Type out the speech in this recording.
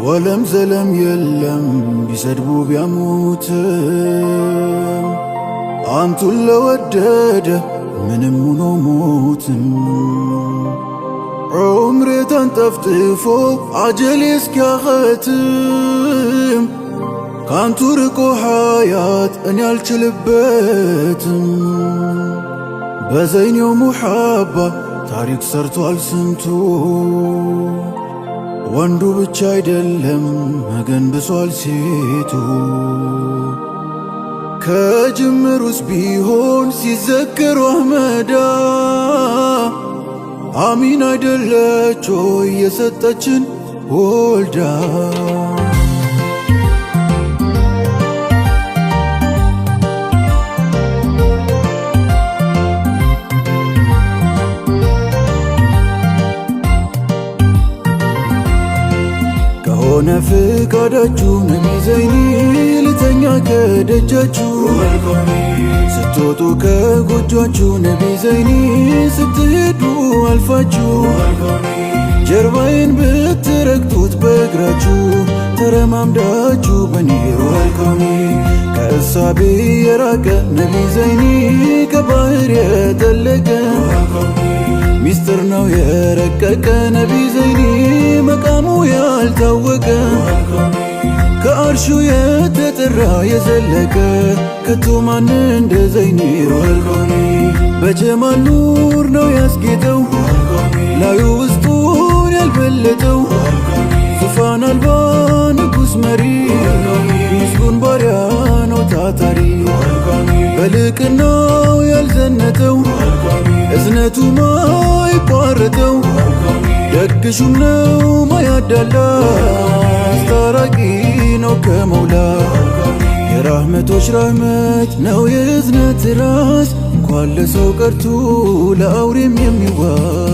ወለም ዘለም የለም ቢሰድቡ ቢያሙትም አንቱን ለወደደ ምንም ሆኖ ሞትም ዑምሬ ተንጠፍጥፎ አጀሌ እስኪያኸትም ካንቱ ርቆ ሐያት እኔ አልችልበትም በዘይኔው ሙሐባ ታሪክ ሰርቷል ስንቱ ወንዱ ብቻ አይደለም መገንብሷል ሴቱ ከጅምሩስ ቢሆን ሲዘከሩ አህመዳ አሚን አይደለች ሆይ የሰጠችን ወልዳ ከሆነ ፍቃዳችሁ ነቢ ዘይኒ ልተኛ ከደጃችሁ ስትወጡ ከጎጇችሁ ነቢ ዘይኒ ስትሄዱ አልፋችሁ ጀርባዬን ብትረግጡት በእግራችሁ ተረማምዳችሁ በኔ ወልኮኒ ከእሳቤ የራቀ ነቢ ዘይኒ ከባህር የጠለቀ ሚስጥር ነው የረቀቀ ነቢ ዘይኒ መቃሙ ያልታወቀ ከአርሹ የተጠራ የዘለቀ ከቶ ማን እንደ ዘይኒ ወልኮኒ በጀማል ኑር ነው ያስጌጠው ላዩ ውስጡን ያልበለጠው ዙፋን አልባ ንጉሥ መሪ ምስጉን ባሪያ ነው ታታሪ በልቅናው ያልዘነጠው እዝነቱ ማይቋረጠው ደግሹም ነው ማያዳላ አስታራቂ ነው ከመውላ የራህመቶች ራህመት ነው የእዝነት ራስ እንኳን ለሰው ቀርቶ ለአውሬም የሚዋስ